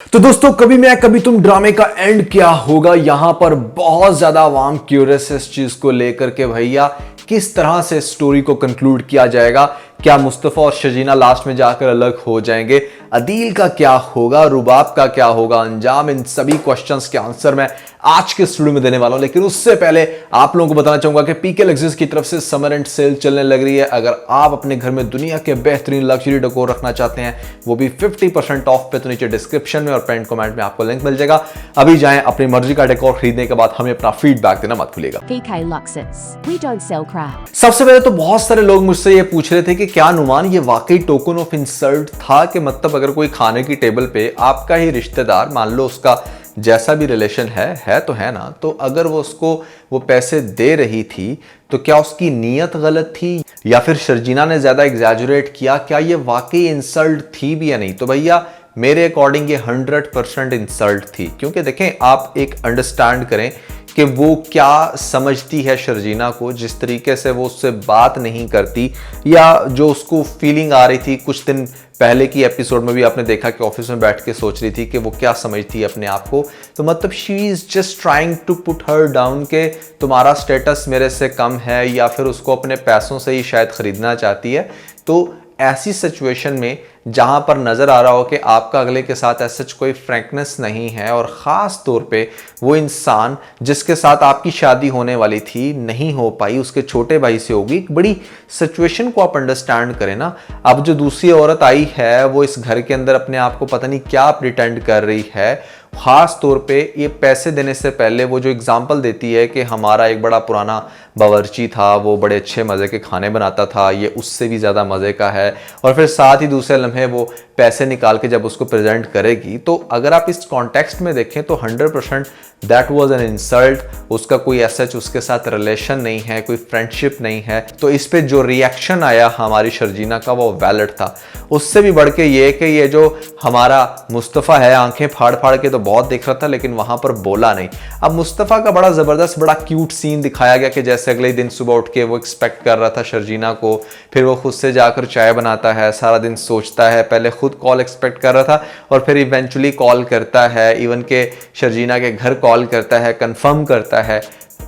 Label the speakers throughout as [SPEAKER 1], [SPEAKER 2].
[SPEAKER 1] तो दोस्तों कभी मैं कभी तुम ड्रामे का एंड क्या होगा, यहां पर बहुत ज्यादा आवाम क्यूरियस है इस चीज को लेकर के भैया किस तरह से स्टोरी को कंक्लूड किया जाएगा। क्या मुस्तफा और शजीना लास्ट में जाकर अलग हो जाएंगे, अदील का क्या होगा, रुबाब का क्या होगा अंजाम, इन सभी क्वेश्चंस के आंसर मैं आज के स्टूडियो में देने वाला हूं। लेकिन उससे पहले आप लोगों को बताना चाहूंगा कि पीके लग्जरीज की तरफ से समर एंड सेल चलने लग रही है। अगर आप अपने घर में दुनिया के बेहतरीन लग्जरी डेकोर रखना चाहते हैं, वो भी 50% ऑफ पे, तो नीचे डिस्क्रिप्शन में और पेंट कमेंट में आपको लिंक मिल जाएगा। अभी जाएं, अपनी मर्जी का डेकोर खरीदने के बाद हमें अपना फीडबैक देना मत भूलिएगा।
[SPEAKER 2] PK Luxus. We don't sell crap.
[SPEAKER 1] सबसे पहले तो बहुत सारे लोग मुझसे ये पूछ रहे थे कि क्या नुमान ये वाकई टोकन ऑफ इंसल्ट था, कि मतलब अगर कोई खाने की टेबल पे आपका ही रिश्तेदार, मान लो उसका जैसा भी रिलेशन है तो है ना, तो अगर वो उसको वो पैसे दे रही थी तो क्या उसकी नीयत गलत थी या फिर शर्जीना ने ज्यादा एग्जैजुरेट किया, क्या ये वाकई इंसल्ट थी भी या नहीं? तो भैया मेरे अकॉर्डिंग ये 100% इंसल्ट थी। क्योंकि देखें, आप एक अंडरस्टैंड करें कि वो क्या समझती है शर्जीना को, जिस तरीके से वो उससे बात नहीं करती या जो उसको फीलिंग आ रही थी। कुछ दिन पहले की एपिसोड में भी आपने देखा कि ऑफिस में बैठ के सोच रही थी कि वो क्या समझती है अपने आप को। तो मतलब she is just trying to put her down के तुम्हारा स्टेटस मेरे से कम है, या फिर उसको अपने पैसों से ही शायद खरीदना चाहती है। तो ऐसी सिचुएशन में जहां पर नजर आ रहा हो कि आपका अगले के साथ ऐसा कोई फ्रैंकनेस नहीं है, और खास तौर पे वो इंसान जिसके साथ आपकी शादी होने वाली थी नहीं हो पाई, उसके छोटे भाई से होगी, एक बड़ी सिचुएशन को आप अंडरस्टैंड करें ना। अब जो दूसरी औरत आई है वो इस घर के अंदर अपने आप को पता नहीं क्या प्रिटेंड कर रही है। खास तौर पे ये पैसे देने से पहले वो जो एग्जाम्पल देती है कि हमारा एक बड़ा पुराना बावर्ची था, वो बड़े अच्छे मज़े के खाने बनाता था, ये उससे भी ज़्यादा मज़े का है, और फिर साथ ही दूसरे लम्हे वो पैसे निकाल के जब उसको प्रेजेंट करेगी, तो अगर आप इस कॉन्टेक्स्ट में देखें तो 100% दैट वाज एन इंसल्ट। उसका कोई ऐसा उसके साथ रिलेशन नहीं है, कोई फ्रेंडशिप नहीं है। तो इस पे जो रिएक्शन आया हमारी शर्जीना का वो वैलिड था। उससे भी बढ़ के ये कि ये जो हमारा मुस्तफ़ा है, आंखें फाड़ फाड़ के तो बहुत देख रहा था लेकिन वहां पर बोला नहीं। अब मुस्तफ़ा का बड़ा ज़बरदस्त बड़ा क्यूट सीन दिखाया गया कि जैसे अगले दिन सुबह उठ के वो एक्सपेक्ट कर रहा था शर्जीना को, फिर वो खुद से जाकर चाय बनाता है, सारा दिन सोचता है, पहले खुद कॉल एक्सपेक्ट कर रहा था और फिर इवेंचुअली कॉल करता है, इवन के शर्जीना के घर कॉल करता है, कंफर्म करता है।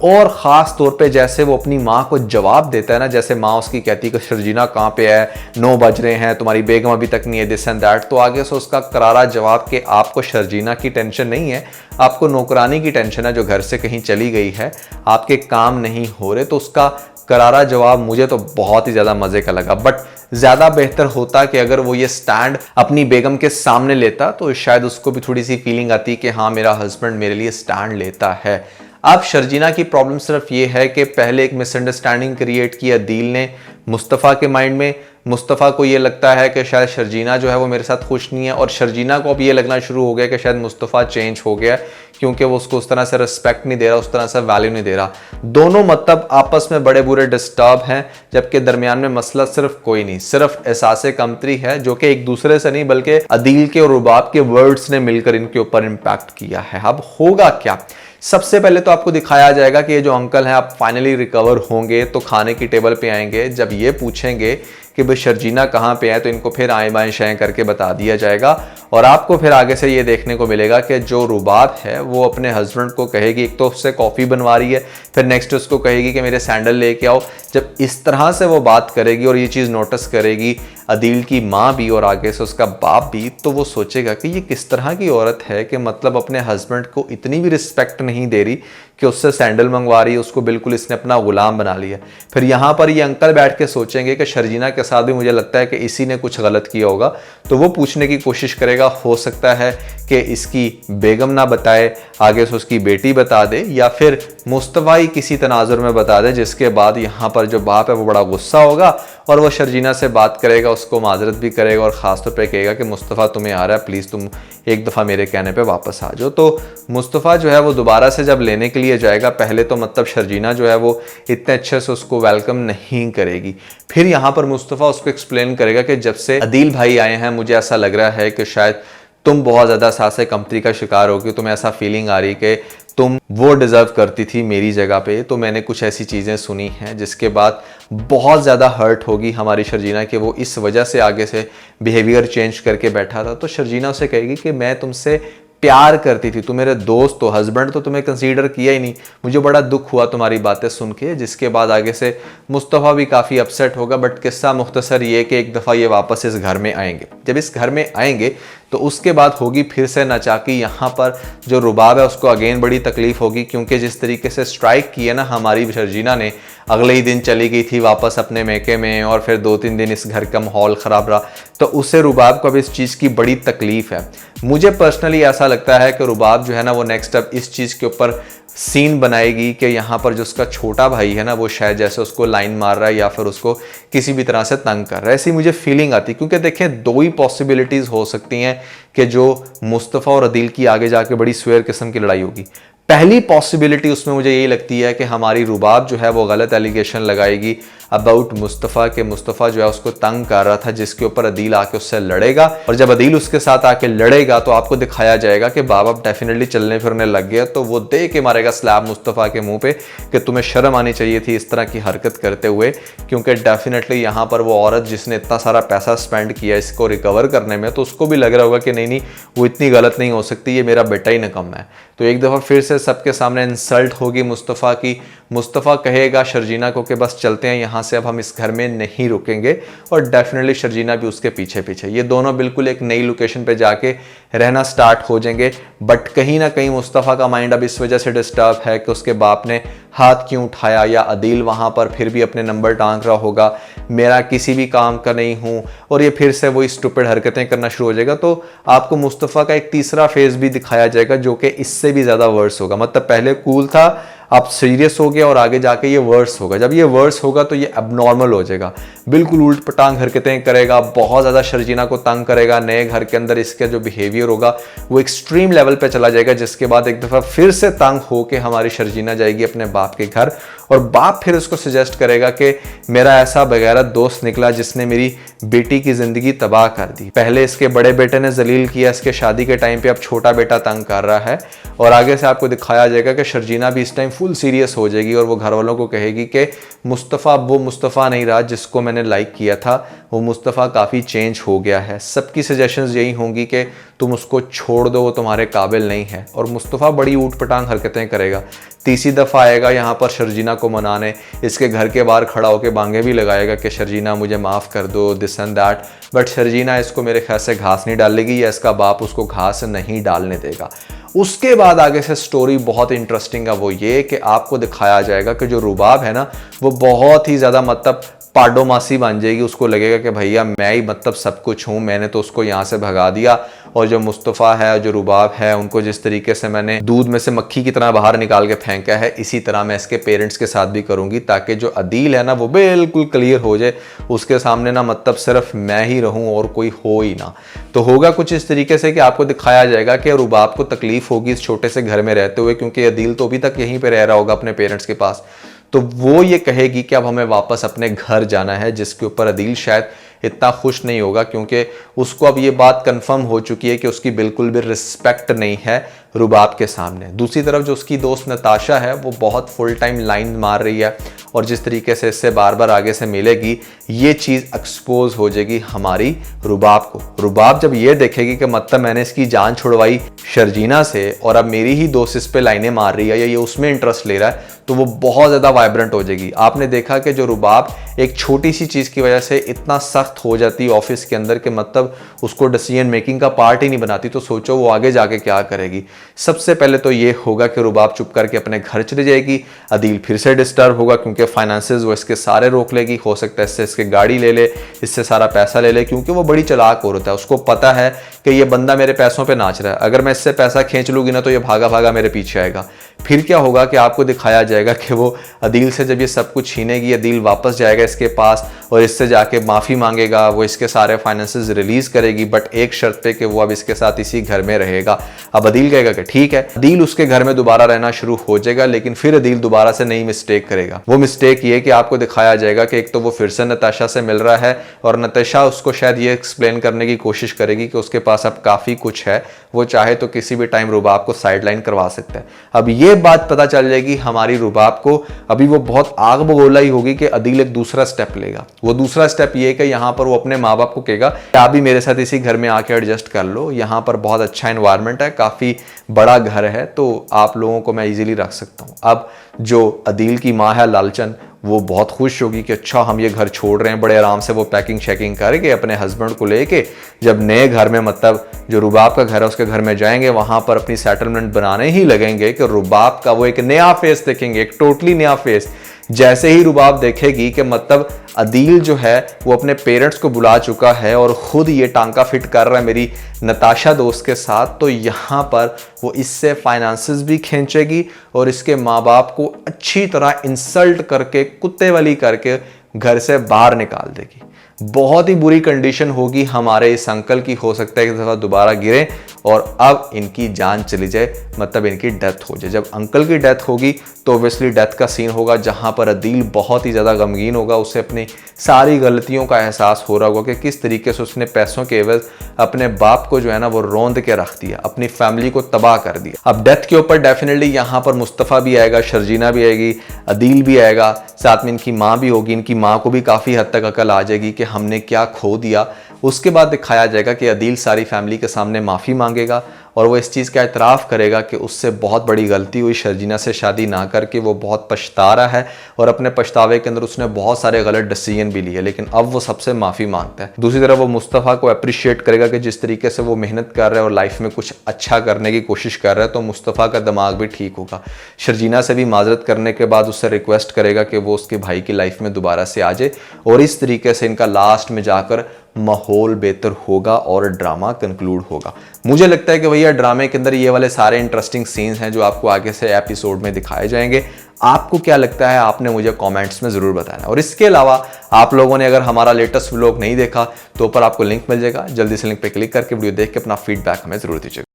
[SPEAKER 1] और ख़ास तौर पे जैसे वो अपनी माँ को जवाब देता है ना, जैसे माँ उसकी कहती है कि शर्जीना कहाँ पे है, 9 बज रहे हैं, तुम्हारी बेगम अभी तक नहीं है, दिस एंड दैट। तो आगे से उसका करारा जवाब कि आपको शर्जीना की टेंशन नहीं है, आपको नौकरानी की टेंशन है जो घर से कहीं चली गई है, आपके काम नहीं हो रहे। तो उसका करारा जवाब मुझे तो बहुत ही ज़्यादा मज़े का लगा। बट ज़्यादा बेहतर होता कि अगर वो ये स्टैंड अपनी बेगम के सामने लेता, तो शायद उसको भी थोड़ी सी फीलिंग आती कि हाँ मेरा हस्बैंड मेरे लिए स्टैंड लेता है। अब शर्जीना की प्रॉब्लम सिर्फ ये है कि पहले एक मिसअंडरस्टैंडिंग क्रिएट की अदील ने मुस्तफ़ा के माइंड में। मुस्तफ़ा को ये लगता है कि शायद शर्जीना जो है वो मेरे साथ खुश नहीं है, और शर्जीना को अब ये लगना शुरू हो गया कि शायद मुस्तफ़ा चेंज हो गया क्योंकि वो उसको उस तरह से रिस्पेक्ट नहीं दे रहा, उस तरह से वैल्यू नहीं दे रहा। दोनों मतलब आपस में बड़े बुरे डिस्टर्ब हैं, जबकि दरमियान में मसला सिर्फ कोई नहीं, सिर्फ एहसास कमतरी है, जो कि एक दूसरे से नहीं बल्कि अदील के और रुबाब के वर्ड्स ने मिलकर इनके ऊपर इम्पैक्ट किया है। अब होगा क्या? सबसे पहले तो आपको दिखाया जाएगा कि ये जो अंकल हैं आप फाइनली रिकवर होंगे तो खाने की टेबल पे आएंगे। जब ये पूछेंगे कि भाई शर्जीना कहाँ पे है, तो इनको फिर आए बाएं शाएं करके बता दिया जाएगा। और आपको फिर आगे से ये देखने को मिलेगा कि जो रुबाब है वो अपने हस्बैंड को कहेगी, एक तो उससे कॉफ़ी बनवा रही है, फिर नेक्स्ट उसको कहेगी कि मेरे सैंडल लेके आओ। जब इस तरह से वो बात करेगी और ये चीज़ नोटिस करेगी अदील की माँ भी और आगे से उसका बाप भी, तो वो सोचेगा कि ये किस तरह की औरत है कि मतलब अपने हस्बैंड को इतनी भी रिस्पेक्ट नहीं दे रही कि उससे सैंडल मंगवा रही है, उसको बिल्कुल इसने अपना गुलाम बना लिया। फिर यहाँ पर ये अंकल बैठ के सोचेंगे कि शर्जीना के साथ भी मुझे लगता है कि इसी ने कुछ गलत किया होगा, तो वो पूछने की कोशिश करेगा। हो सकता है कि इसकी बेगम ना बताए, आगे से उसकी बेटी बता दे, या फिर मुस्तफ़ा ही किसी तनाजुर में बता दे, जिसके बाद यहाँ पर जो बाप है वो बड़ा गुस्सा होगा और वो शर्जीना से बात करेगा, उसको माजरत भी करेगा और ख़ास तौर पे कहेगा कि मुस्तफ़ा तुम्हें आ रहा है, प्लीज़ तुम एक दफ़ा मेरे कहने पे वापस आ जाओ। तो मुस्तफ़ा जो है वो दोबारा से जब लेने के लिए जाएगा, पहले तो मतलब शर्जीना जो है वो इतने अच्छे से उसको वेलकम नहीं करेगी। फिर यहाँ पर मुस्तफ़ा उसको एक्सप्लेन करेगा कि जब से अदील भाई आए हैं मुझे ऐसा लग रहा है कि शायद तुम बहुत ज़्यादा सासे कमतरी का शिकार होगी, तुम्हें ऐसा फीलिंग आ रही कि तुम वो डिजर्व करती थी मेरी जगह पे। तो मैंने कुछ ऐसी चीज़ें सुनी हैं जिसके बाद बहुत ज़्यादा हर्ट होगी हमारी शर्जीना कि वो इस वजह से आगे से बिहेवियर चेंज करके बैठा था। तो शर्जीना उसे कहेगी कि मैं तुमसे प्यार करती थी, तुम मेरे दोस्त हो, हस्बैंड तो तुम्हें कंसीडर किया ही नहीं, मुझे बड़ा दुख हुआ तुम्हारी बातें सुन के। जिसके बाद आगे से मुस्तफ़ा भी काफ़ी अपसेट होगा। बट किस्सा मुख्तसर ये कि एक दफ़ा ये वापस इस घर में आएंगे। जब इस घर में आएंगे तो उसके बाद होगी फिर से नाचाकी। यहाँ पर जो रुबाब है उसको अगेन बड़ी तकलीफ होगी, क्योंकि जिस तरीके से स्ट्राइक किया ना हमारी शर्जीना ने, अगले ही दिन चली गई थी वापस अपने मैके में और फिर 2-3 दिन इस घर का माहौल ख़राब रहा। तो उसे रुबाब को अब इस चीज़ की बड़ी तकलीफ है। मुझे पर्सनली ऐसा लगता है कि रुबाब जो है ना वो नेक्स्ट अब इस चीज़ के ऊपर सीन बनाएगी कि यहाँ पर जो उसका छोटा भाई है ना वो शायद जैसे उसको लाइन मार रहा है या फिर उसको किसी भी तरह से तंग कर रहा है, ऐसी मुझे फीलिंग आती। क्योंकि देखें, दो ही पॉसिबिलिटीज़ हो सकती हैं कि जो मुस्तफ़ा और अदील की आगे जाके बड़ी स्वेयर किस्म की लड़ाई होगी। पहली पॉसिबिलिटी उसमें मुझे यही लगती है कि हमारी रुबाब जो है वो गलत एलिगेशन लगाएगी अबाउट मुस्तफ़ा के मुस्तफ़ा जो है उसको तंग कर रहा था, जिसके ऊपर अदील आके उससे लड़ेगा। और जब अदील उसके साथ आके लड़ेगा तो आपको दिखाया जाएगा कि बाबा डेफिनेटली चलने फिरने लग गया। तो वो दे के मारेगा स्लैब मुस्तफ़ा के मुंह पे कि तुम्हें शर्म आनी चाहिए थी इस तरह की हरकत करते हुए। क्योंकि डेफिनेटली यहाँ पर वो औरत जिसने इतना सारा पैसा स्पेंड किया इसको रिकवर करने में, तो उसको भी लग रहा होगा कि नहीं नहीं वो इतनी गलत नहीं हो सकती, ये मेरा बेटा ही निकम्मा है। तो एक दफ़ा फिर से सबके सामने इंसल्ट होगी मुस्तफ़ा की। मुस्तफ़ा कहेगा शर्जीना को कि बस चलते हैं यहाँ से, अब हम इस घर में नहीं रुकेंगे। और डेफिनेटली शर्जीना भी उसके पीछे पीछे, ये दोनों बिल्कुल एक नई लोकेशन पे जाके रहना स्टार्ट हो जाएंगे। बट कहीं ना कहीं मुस्तफ़ा का माइंड अब इस वजह से डिस्टर्ब है कि उसके बाप ने हाथ क्यों उठाया, या अदील वहाँ पर फिर भी अपने नंबर टांग रहा होगा, मेरा किसी भी काम का नहीं हूँ, और ये फिर से वही स्टूपिड हरकतें करना शुरू हो जाएगा। तो आपको मुस्तफ़ा का एक तीसरा फेज भी दिखाया जाएगा जो कि इससे भी ज़्यादा वर्स होगा। मतलब पहले कूल था, अब सीरियस हो गया और आगे जाके ये वर्स होगा। जब ये वर्स होगा तो ये अबनॉर्मल हो जाएगा, बिल्कुल उल्ट पटांग हरकतें करेगा, बहुत ज़्यादा शर्जीना को तंग करेगा। नए घर के अंदर इसका जो बिहेवियर होगा वो एक्सट्रीम लेवल पे चला जाएगा। जिसके बाद एक दफ़ा फिर से तंग हो के हमारी शर्जीना जाएगी अपने बाप के घर, और बाप फिर उसको सजेस्ट करेगा कि मेरा ऐसा बगैरत दोस्त निकला जिसने मेरी बेटी की ज़िंदगी तबाह कर दी। पहले इसके बड़े बेटे ने जलील किया इसके शादी के टाइम पे, अब छोटा बेटा तंग कर रहा है। और आगे से आपको दिखाया जाएगा कि शर्जीना भी इस टाइम फुल सीरियस हो जाएगी और वो घर वालों को कहेगी कि मुस्तफ़ा वो मुस्तफ़ा नहीं रहा जिसको मैंने लाइक किया था, वो मुस्तफ़ा काफ़ी चेंज हो गया है। सबकी सजेशंस यही होंगी कि तुम उसको छोड़ दो, वो तुम्हारे काबिल नहीं है। और मुस्तफ़ा बड़ी ऊट पटांग हरकतें करेगा। तीसरी दफ़ा आएगा यहाँ पर शर्जीना को मनाने, इसके घर के बाहर खड़ा होकर बांगे भी लगाएगा कि शर्जीना मुझे माफ़ कर दो, this and that. But Sharjeena इसको मेरे ख्याल से घास नहीं डालेगी, या इसका बाप उसको घास नहीं डालने देगा। उसके बाद आगे से स्टोरी बहुत इंटरेस्टिंग है, वो ये कि आपको दिखाया जाएगा कि जो रुबाब है ना वो बहुत ही ज़्यादा मतलब पाडोमासी बन जाएगी। उसको लगेगा कि भैया मैं ही मतलब सब कुछ हूँ, मैंने तो उसको यहाँ से भगा दिया। और जो मुस्तफ़ा है, जो रुबाब है, उनको जिस तरीके से मैंने दूध में से मक्खी की तरह बाहर निकाल के फेंका है, इसी तरह मैं इसके पेरेंट्स के साथ भी करूँगी, ताकि जो अदील है ना वो बिल्कुल क्लियर हो जाए उसके सामने ना, मतलब सिर्फ मैं ही रहूँ और कोई हो ही ना। तो होगा कुछ इस तरीके से कि आपको दिखाया जाएगा कि रुबाब को तकलीफ होगी इस छोटे से घर में रहते हुए, क्योंकि अदील तो अभी तक यहीं पर रह रहा होगा अपने पेरेंट्स के पास। तो वो ये कहेगी कि अब हमें वापस अपने घर जाना है, जिसके ऊपर अदील शायद इतना खुश नहीं होगा, क्योंकि उसको अब ये बात कंफर्म हो चुकी है कि उसकी बिल्कुल भी रिस्पेक्ट नहीं है रुबाब के सामने। दूसरी तरफ जो उसकी दोस्त नताशा है वो बहुत फुल टाइम लाइन मार रही है, और जिस तरीके से इससे बार बार आगे से मिलेगी ये चीज़ एक्सपोज हो जाएगी हमारी रुबाब को। रुबाब जब ये देखेगी कि मतलब मैंने इसकी जान छुड़वाई शर्जीना से और अब मेरी ही दोस्त इस पे लाइनें मार रही है या ये उसमें इंटरेस्ट ले रहा है, तो वो बहुत ज़्यादा वाइब्रेंट हो जाएगी। आपने देखा कि जो रुबाब एक छोटी सी चीज़ की वजह से इतना सख्त हो जाती है ऑफिस के अंदर कि मतलब उसको डिसीजन मेकिंग का पार्ट ही नहीं बनाती, तो सोचो वो आगे जाके क्या करेगी। सबसे पहले तो ये होगा कि रुबाब चुप करके अपने घर चली जाएगी। अदील फिर से डिस्टर्ब होगा क्योंकि फाइनेंसेस वो इसके सारे रोक लेगी, हो सकता है इससे इसके गाड़ी ले ले, इससे सारा पैसा ले ले, क्योंकि वो बड़ी चालाक औरत है। उसको पता है कि ये बंदा मेरे पैसों पे नाच रहा है, अगर मैं इससे पैसा खींच लूँगी ना तो ये भागा भागा मेरे पीछे आएगा। फिर क्या होगा कि आपको दिखाया जाएगा कि वो अदील से जब ये सब कुछ छीनेगी, अदील वापस जाएगा इसके पास और इससे जाके माफ़ी मांगेगा, वो इसके सारे फाइनेंसेस रिलीज करेगी, बट एक शर्त पे कि वो अब इसके साथ इसी घर में रहेगा। अब अदील कहेगा कि ठीक है, अदील उसके घर में दोबारा रहना शुरू हो जाएगा, लेकिन फिर अदील दोबारा से नई मिस्टेक करेगा। वो मिस्टेक ये कि आपको दिखाया जाएगा कि एक तो वो फिर से नताशा से मिल रहा है और नताशा उसको शायद ये एक्सप्लेन करने की कोशिश करेगी कि उसके पास अब काफ़ी कुछ है, वो चाहे तो किसी भी टाइम रुबाब को साइडलाइन करवा सकता है। अब ये बात पता चल जाएगी हमारी रुबाब को, अभी वो बहुत आग बगोला ही होगी कि अदील एक दूसरा स्टेप लेगा। वो दूसरा स्टेप ये कि यहाँ पर वो अपने माँ बाप को कहेगा कि आप भी मेरे साथ इसी घर में आके एडजस्ट कर लो, यहाँ पर बहुत अच्छा एनवायरनमेंट है, काफ़ी बड़ा घर है, तो आप लोगों को मैं इजीली रख सकता हूँ। अब जो अदील की माँ है लालचन, वो बहुत खुश होगी कि अच्छा हम ये घर छोड़ रहे हैं, बड़े आराम से वो पैकिंग शैकिंग करके अपने हस्बैंड को लेके जब नए घर में, मतलब जो रुबाब का घर है उसके घर में जाएंगे, वहां पर अपनी सेटलमेंट बनाने ही लगेंगे कि रुबाब का वो एक नया फेस देखेंगे, एक टोटली नया फेस। जैसे ही रुबाब देखेगी कि मतलब अदील जो है वो अपने पेरेंट्स को बुला चुका है और खुद ये टांका फिट कर रहा है मेरी नताशा दोस्त के साथ, तो यहाँ पर वो इससे फाइनेंसेस भी खींचेगी और इसके माँ बाप को अच्छी तरह इंसल्ट करके, कुत्ते वाली करके घर से बाहर निकाल देगी। बहुत ही बुरी कंडीशन होगी हमारे इस अंकल की, हो सकता है कि दफ़ा दोबारा गिरे और अब इनकी जान चली जाए, मतलब इनकी डेथ हो जाए। जब अंकल की डेथ होगी तो ऑब्वियसली डेथ का सीन होगा जहां पर अदील बहुत ही ज़्यादा गमगीन होगा, उसे अपनी सारी गलतियों का एहसास हो रहा होगा कि किस तरीके से उसने पैसों के एवज अपने बाप को जो है ना वो रौंद के रख दिया, अपनी फैमिली को तबाह कर दिया। अब डेथ के ऊपर डेफिनेटली यहाँ पर मुस्तफ़ा भी आएगा, शर्जीना भी आएगी, अदील भी आएगा, साथ में इनकी माँ भी होगी। इनकी माँ को भी काफ़ी हद तक अकल आ जाएगी कि हमने क्या खो दिया। उसके बाद दिखाया जाएगा कि अदील सारी फैमिली के सामने माफ़ी मांगेगा और वो इस चीज़ का एतराफ़ करेगा कि उससे बहुत बड़ी गलती हुई, शर्जीना से शादी ना करके वो बहुत पछता रहा है और अपने पछतावे के अंदर उसने बहुत सारे गलत डिसीजन भी लिए, लेकिन अब वो सबसे माफ़ी मांगता है। दूसरी तरफ वो मुस्तफ़ा को अप्रिशिएट करेगा कि जिस तरीके से वो मेहनत कर रहा है और लाइफ में कुछ अच्छा करने की कोशिश कर रहा है, तो मुस्तफ़ा का दिमाग भी ठीक होगा। शर्जीना से भी माजरत करने के बाद उससे रिक्वेस्ट करेगा कि वो उसके भाई की लाइफ में दोबारा से आ जाए और इस तरीके से इनका लास्ट में जाकर माहौल बेहतर होगा और ड्रामा कंक्लूड होगा। मुझे लगता है कि भैया ड्रामे के अंदर ये वाले सारे इंटरेस्टिंग सीन्स हैं जो आपको आगे से एपिसोड में दिखाए जाएंगे। आपको क्या लगता है आपने मुझे कमेंट्स में ज़रूर बताना। और इसके अलावा आप लोगों ने अगर हमारा लेटेस्ट व्लॉग नहीं देखा तो ऊपर आपको लिंक मिल जाएगा, जल्दी से लिंक पे क्लिक करके वीडियो देख के अपना फीडबैक हमें ज़रूर दीजिएगा।